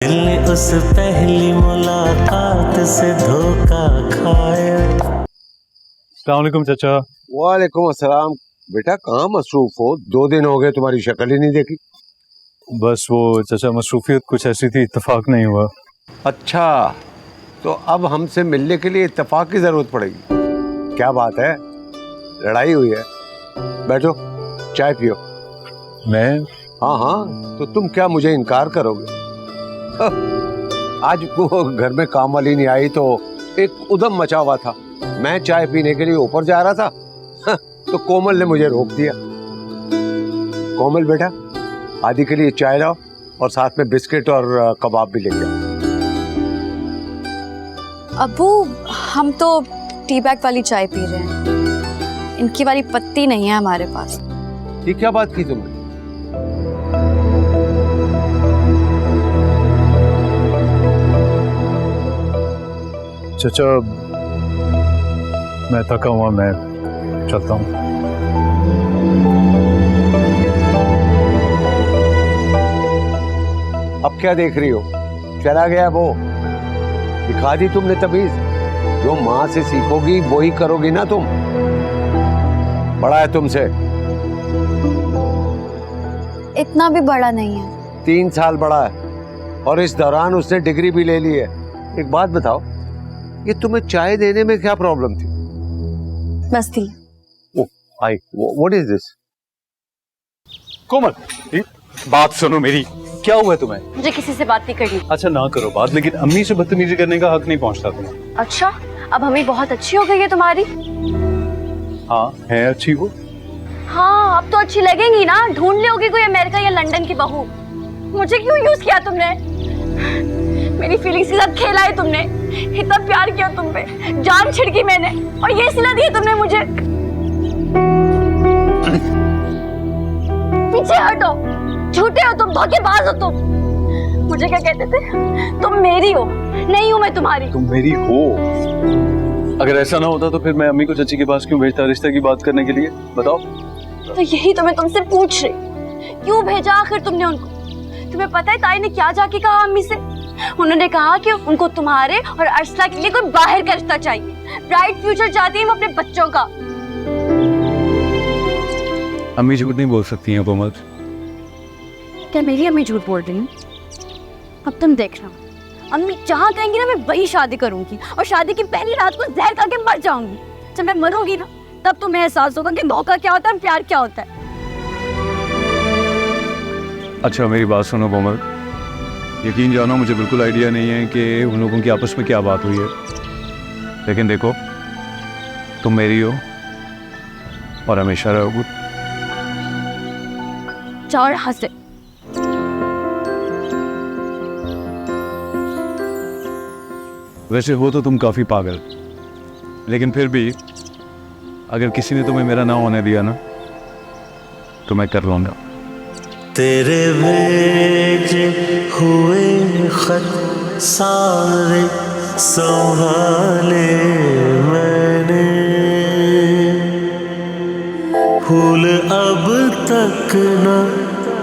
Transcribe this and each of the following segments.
दिल ने उस पहली मुलाकात से धोखा खाया। अस्सलाम वालेकुम चाचा। वालेकुम अस्सलाम। बेटा कहाँ मसरूफ हो? 2 दिन हो गए तुम्हारी शक्ल ही नहीं देखी। बस वो चाचा मसरूफियत कुछ ऐसी थी, इत्तेफाक नहीं हुआ। अच्छा, तो अब हमसे मिलने के लिए इत्तेफाक की जरूरत पड़ेगी। क्या बात है, लड़ाई हुई है? बैठो, चाय पियो। मैं? हाँ हाँ, तो तुम क्या मुझे इनकार करोगे? आज वो घर में काम वाली नहीं आई तो एक उधम मचा हुआ था। मैं चाय पीने के लिए ऊपर जा रहा था तो कोमल ने मुझे रोक दिया। कोमल बेटा, आदि के लिए चाय लाओ और साथ में बिस्किट और कबाब भी लेके आओ। अब्बू, हम तो टी बैग वाली चाय पी रहे हैं, इनकी वाली पत्ती नहीं है हमारे पास। ये क्या बात की तुमने? चाचा मैं थका हुआ, मैं चलता हूँ। अब क्या देख रही हो? चला गया वो, दिखा दी तुमने तमीज। जो माँ से सीखोगी वो ही करोगी ना तुम। बड़ा है तुमसे। इतना भी बड़ा नहीं है। 3 साल बड़ा है और इस दौरान उसने डिग्री भी ले ली है। एक बात बताओ, ये तुम्हें चाय देने में क्या प्रॉब्लम थी? बस थी। What is this? कोमल, बात सुनो मेरी। क्या हुआ है तुम्हें? मुझे किसी से बात नहीं करनी। अच्छा ना करो बात, लेकिन अम्मी से बदतमीजी करने का हक नहीं पहुंचता तुम्हें। अच्छा, अब हमें बहुत अच्छी हो गई है तुम्हारी। हाँ है अच्छी वो। हाँ, अब तो अच्छी लगेंगी ना। ढूंढ लोगी कोई अमेरिका या लंदन की बहू। मुझे क्यों यूज किया तुमने? मेरी फीलिंग्स के साथ खेला है तुमने। इतना प्यार किया तुम पे, जान छिड़की मैंने, और ये सिला दिया तुमने मुझे। पीछे हटो, झूठे हो तुम, धोखेबाज हो तुम। मुझे क्या कहते थे? तुम मेरी हो, नहीं हूँ मैं तुम्हारी। तुम मेरी हो? अगर ऐसा ना होता तो फिर मैं अम्मी को चाची के पास क्यों भेजता रिश्ते की बात करने के लिए? बताओ। तो यही तो मैं तुमसे पूछ रही, क्यों भेजा आखिर तुमने उनको? तुम्हें पता है ताई ने क्या जाके कहा अम्मी से? उन्होंने कहा कि उनको तुम्हारे और अर्सला के लिए कोई बाहर का रिश्ता चाहिए। ब्राइट फ्यूचर चाहती है वो अपने बच्चों का। अम्मी झूठ नहीं बोल सकती हैं कोमल। क्या मेरी अम्मी झूठ बोल रही है? अब तुम देखना, अम्मी जहाँ कहेंगी ना मैं वही शादी करूंगी, और शादी की पहली रात को जहर खा के मर जाऊंगी। जब मैं मरूंगी ना, तब तुम्हें एहसास होगा कि धोखा क्या होता है, प्यार क्या होता है। अच्छा मेरी बात सुनो कोमल, यकीन जानो मुझे बिल्कुल आइडिया नहीं है कि उन लोगों की आपस में क्या बात हुई है, लेकिन देखो तुम मेरी हो और हमेशा रहोगी। चार हंसे। वैसे हो तो तुम काफी पागल, लेकिन फिर भी अगर किसी ने तुम्हें मेरा ना होने दिया ना तो मैं कर लूंगा। तेरे भेजे हुए खत सारे संभाले मैंने, फूल अब तक न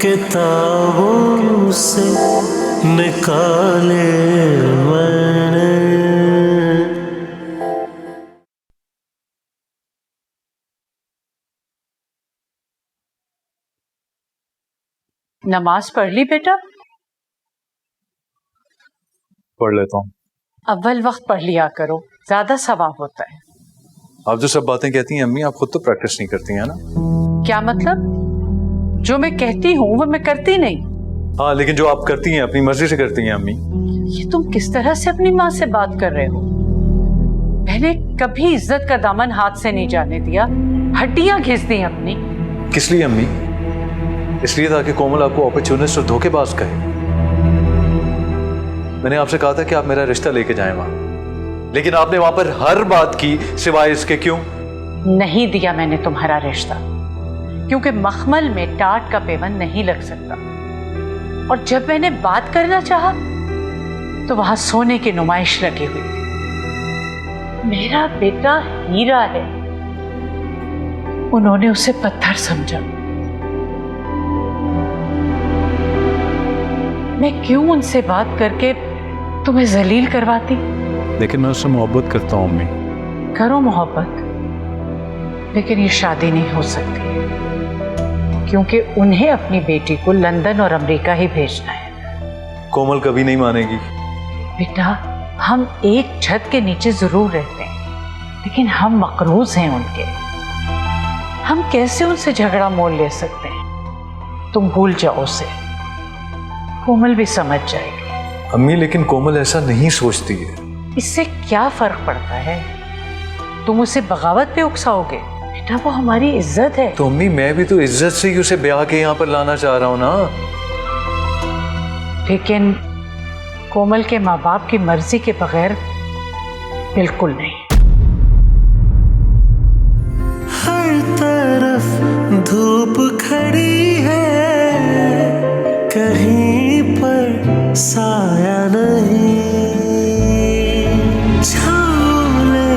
किताबों से निकाले मैंने। नमाज पढ़ ली बेटा? पढ़ लेता हूँ। अव्वल वक्त पढ़ लिया करो, ज्यादा सवाब होता है। आप जो सब बातें कहती हैं अम्मी, आप खुद तो प्रैक्टिस नहीं करती हैं ना। क्या मतलब? जो मैं कहती हूँ वो मैं करती नहीं। हाँ लेकिन जो आप करती हैं अपनी मर्जी से करती हैं अम्मी। ये तुम किस तरह से अपनी माँ से बात कर रहे हो? मैंने कभी इज्जत का दामन हाथ से नहीं जाने दिया, हड्डियां घिस दी अपनी। किस लिए अम्मी? इसलिए ताकि कोमल आपको अपॉर्चुनिस्ट और धोखेबाज कहे। मैंने आपसे कहा था कि आप मेरा रिश्ता लेके जाएं वहां, लेकिन आपने वहां पर हर बात की सिवाय इसके। क्यों नहीं दिया मैंने तुम्हारा रिश्ता? क्योंकि मखमल में टाट का पेवन नहीं लग सकता, और जब मैंने बात करना चाहा तो वहां सोने की नुमाइश लगी हुई थी। मेरा बेटा हीरा है, उन्होंने उसे पत्थर समझा। मैं क्यों उनसे बात करके तुम्हें जलील करवाती? लेकिन मैं उससे मोहब्बत करता हूँ अम्मी। करो मोहब्बत, लेकिन ये शादी नहीं हो सकती, क्योंकि उन्हें अपनी बेटी को लंदन और अमेरिका ही भेजना है। कोमल कभी नहीं मानेगी। बेटा, हम एक छत के नीचे जरूर रहते हैं, लेकिन हम मकरूज हैं उनके। हम कैसे उनसे झगड़ा मोल ले सकते हैं? तुम भूल जाओ उसे, कोमल भी समझ जाएगी। अम्मी, लेकिन कोमल ऐसा नहीं सोचती है। इससे क्या फर्क पड़ता है? तुम उसे बगावत पे उकसाओगे? बेटा, वो हमारी इज्जत है। तो अम्मी, मैं भी तो इज्जत से ही उसे ब्याह के यहाँ पर लाना चाह रहा हूँ ना। लेकिन कोमल के माँ बाप की मर्जी के बगैर बिल्कुल नहीं। हर तरफ धूप खड़ी है, कहीं पर साया नहीं, छाले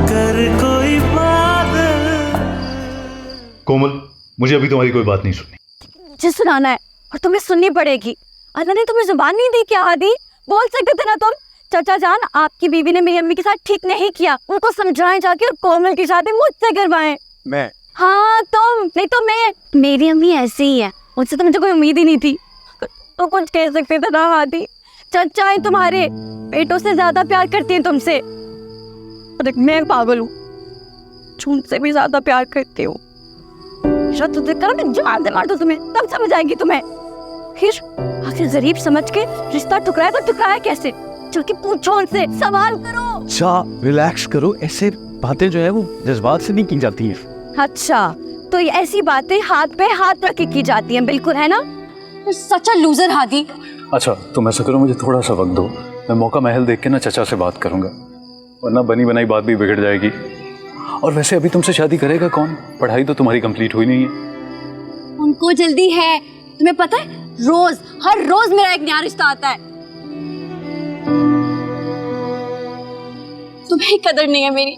कर कोई बादल। कोमल, मुझे अभी तुम्हारी कोई बात नहीं सुननी। मुझे सुनाना है और तुम्हें सुननी पड़ेगी। अल्लाह ने तुम्हें जुबान नहीं दी क्या आदि? बोल सकते थे ना तुम। चाचा जान, आपकी बीवी ने मेरी अम्मी के साथ ठीक नहीं किया। उनको समझाएं जाके और कोमल की शादी मुझसे करवाएं। मैं? हाँ तुम, नहीं तो मैं। मेरी अम्मी ऐसी ही है, मुझसे तो मुझे कोई उम्मीद ही नहीं थी। तो कुछ कह सकते थे ना आदि। चाचा है तुम्हारे, बेटों से ज्यादा प्यार करती हैं तुमसे। और मैं पागल हूँ, झूठ से भी ज्यादा प्यार करती हूँ। शायद तुझे करो मैं जान दे मार दूं तुम्हें, तब समझ आएगी तुम्हें। फिर आखिर जरीब समझ के रिश्ता टुकराया तो टुकराया कैसे? चल के पूछो उनसे, सवाल करो। अच्छा रिलैक्स करो, ऐसे बातें जो है वो जज्बात से नहीं की जाती हैं। अच्छा, तो ये ऐसी बातें हाथ पे हाथ रख के की जाती हैं, बिल्कुल, है ना? सच्चा लूजर हादी। अच्छा, तुम ऐसा करो, मुझे थोड़ा सा वक्त दो। मैं मौका महल देख के ना चचा से बात करूंगा, वरना बनी बनाई बात भी बिगड़ जाएगी। और वैसे अभी तुमसे शादी करेगा कौन? पढ़ाई तो तुम्हारी कंप्लीट हुई नहीं है। उनको जल्दी है, तुम्हें पता है, रोज हर रोज मेरा एक नया रिश्ता आता है। तुम्हें कदर नहीं है मेरी।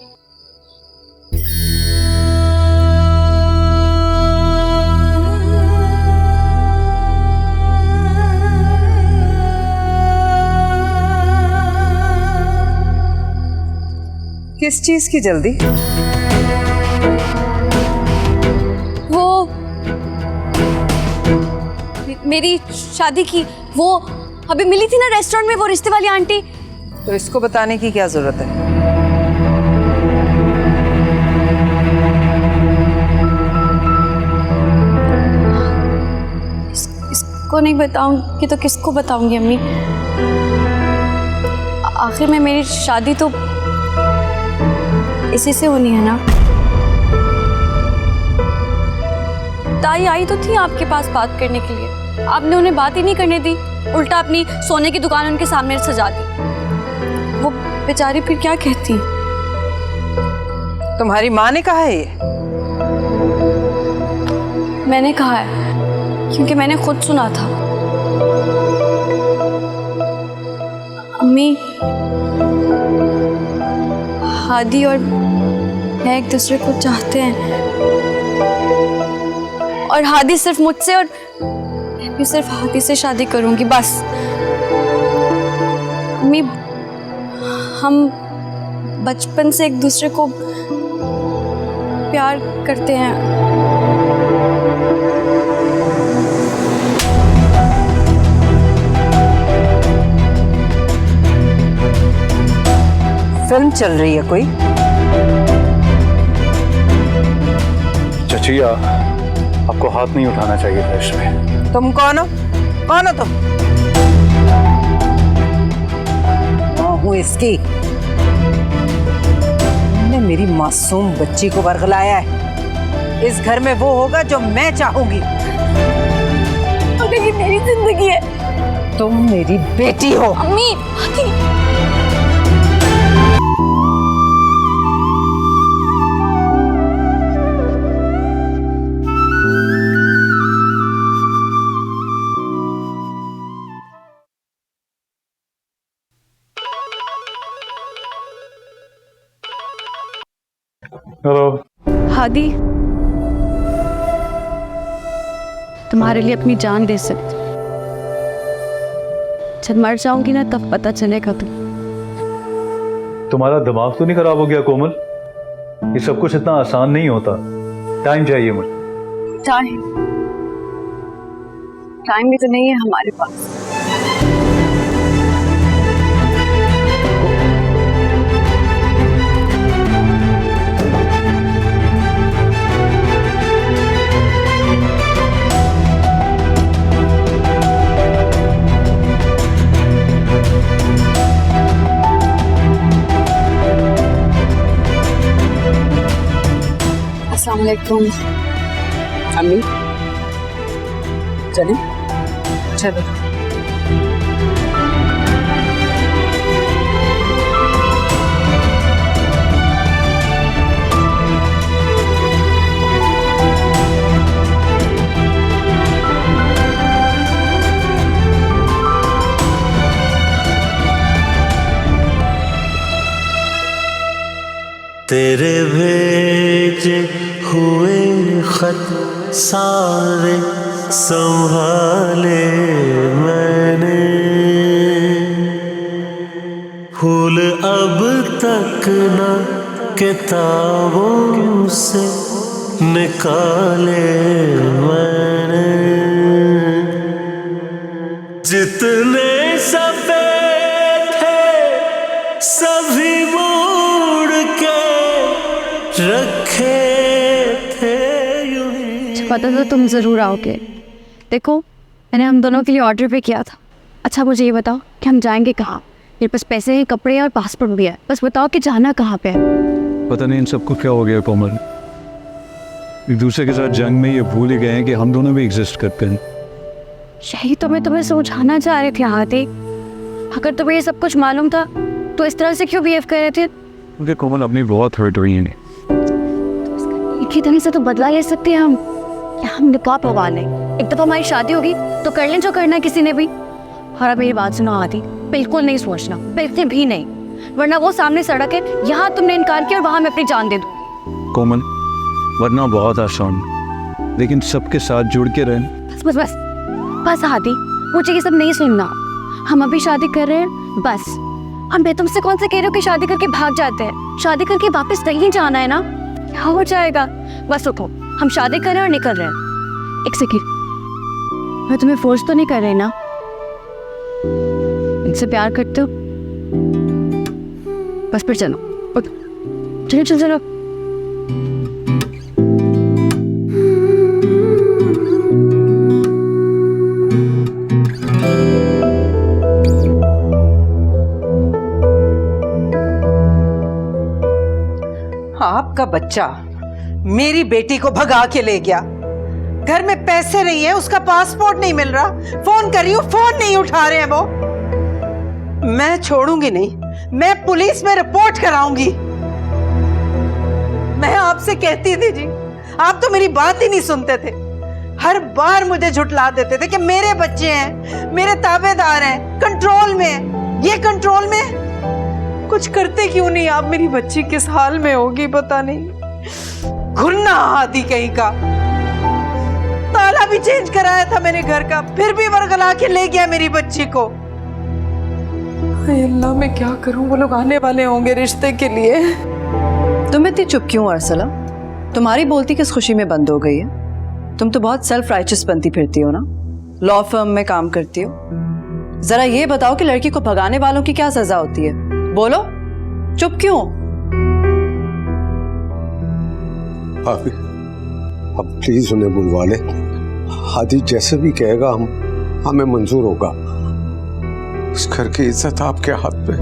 किस चीज की जल्दी? वो मेरी शादी की, वो अभी मिली थी ना रेस्टोरेंट में, वो रिश्ते वाली आंटी। तो इसको बताने की क्या जरूरत है? इसको नहीं बताऊंगी तो किसको बताऊंगी अम्मी? आखिर में मेरी शादी तो इसी से होनी है ना। ताई आई तो थी आपके पास बात करने के लिए, आपने उन्हें बात ही नहीं करने दी, उल्टा अपनी सोने की दुकान उनके सामने सजा दी। वो बेचारी फिर क्या कहती? तुम्हारी माँ ने कहा है ये? मैंने कहा है, क्योंकि मैंने खुद सुना था। अम्मी, हादी और मैं एक दूसरे को चाहते हैं, और हादी सिर्फ मुझसे और मैं भी सिर्फ हादी से शादी करूंगी, बस। अम्मी, हम बचपन से एक दूसरे को प्यार करते हैं। फिल्म चल रही है कोई? चचिया, आपको हाथ नहीं उठाना चाहिए था इसमें। तुम कौन हो? कौन हो तुम? हूँ इसकी। तुमने मेरी मासूम बच्ची को बरगलाया है। इस घर में वो होगा जो मैं चाहूंगी। अगर ये मेरी जिंदगी है। तुम मेरी बेटी हो। अम्मी, हादी। हेलो। हादी, तुम्हारे लिए अपनी जान दे सकती, जब मर जाऊंगी ना तब पता चलेगा तुम्हारा दिमाग तो नहीं खराब हो गया कोमल? ये सब कुछ इतना आसान नहीं होता, टाइम चाहिए मुझे। टाइम भी तो नहीं है हमारे पास। अस्सलाम वालेकुम अम्मी। चलें? चलो। तेरे भेजे हुए खत सारे संभाले मैंने, फूल अब तक न किताबों से निकाले मैंने, जितने सफेद थे सभी मोड़ के रखे थे यूं ही। पता था तुम ज़रूर आओगे। देखो मैंने हम दोनों के लिए ऑर्डर पे किया था। अच्छा मुझे ये बताओ कि हम जाएंगे कहाँ? मेरे पास पैसे हैं, कपड़े हैं और पासपोर्ट भी है, बस बताओ कि जाना कहाँ पे है। पता नहीं इन सबको क्या हो गया कोमल, एक दूसरे के साथ जंग में ये भूल ही गए हैं कि हम दोनों भी एग्जिस्ट करते हैं। यही तो मैं तुम्हें समझाना चाह रही थी आरती। अगर तुम्हें ये सब कुछ मालूम था तो इस तरह से क्यों बिहेव कर रहे थे? क्योंकि कोमल अपनी बहुत हर्ट हुई है। एक ही तरह से तो बदला ले सकते हैं हम, या हम निकाह पवा लें। एक दफ़ा हमारी शादी होगी तो कर लें जो करना है किसी ने भी। और अब मेरी बात सुनो आदि, बिल्कुल नहीं सोचना, बिल्कुल भी नहीं, वरना वो सामने सड़क है, यहाँ तुमने इनकार किया और वहाँ मैं अपनी जान दे दूँ। कोमल वरना बहुत आसान, लेकिन सबके साथ जुड़ के रहें। बस बस बस बस आदि, मुझे ये सब नहीं सुनना। हम अभी शादी कर रहे हैं बस। हम मैं तुमसे कौन से कह रहे हो कि शादी करके भाग जाते हैं? शादी करके वापस नहीं जाना है ना, क्या हो जाएगा? बस उठो, हम शादी कर रहे हैं और निकल रहे हैं। एक सेकेंड, मैं तुम्हें फोर्स तो नहीं कर रही ना? इनसे प्यार करते हो? बस फिर चलो, चलो चलो चलो। आपका बच्चा मेरी बेटी को भगा के ले गया। घर में पैसे नहीं है, उसका पासपोर्ट नहीं मिल रहा, फोन कर रही हूँ फोन नहीं उठा रहे हैं वो। मैं छोड़ूंगी नहीं, मैं पुलिस में रिपोर्ट कराऊंगी। मैं आपसे कहती थी जी, आप तो मेरी बात ही नहीं सुनते थे। हर बार मुझे झुठला देते थे कि मेरे बच्चे हैं, मेरे ताबेदार हैं, कंट्रोल में। ये कंट्रोल में कुछ करते क्यों नहीं आप? मेरी बच्ची किस हाल में होगी पता नहीं। घुरना आदि कहीं का। ताला भी चेंज कराया था मैंने घर का, फिर भी वरगला के ले गया मेरी बच्ची को। अल्लाह मैं क्या करूं, वो लोग आने वाले होंगे रिश्ते के लिए। तुम इतनी चुप क्यों अरसला? तुम्हारी बोलती किस खुशी में बंद हो गई है? तुम तो बहुत सेल्फ राइचस बनती फिरती हो ना, लॉ फर्म में काम करती हो। जरा ये बताओ कि लड़की को भगाने वालों की क्या सजा होती है? बोलो, चुप क्यों? भाभी अब प्लीज उन्हें बुलवा ले। हादी जैसे भी कहेगा हमें मंजूर होगा। इस घर की इज्जत आपके हाथ पे।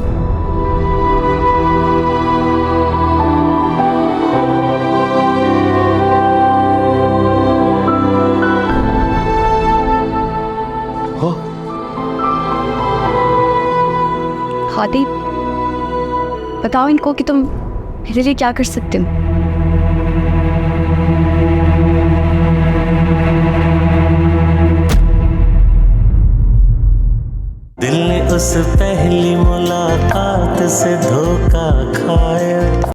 हादी बताओ इनको कि तुम मेरे लिए क्या कर सकते हो। दिल ने उस पहली मुलाकात से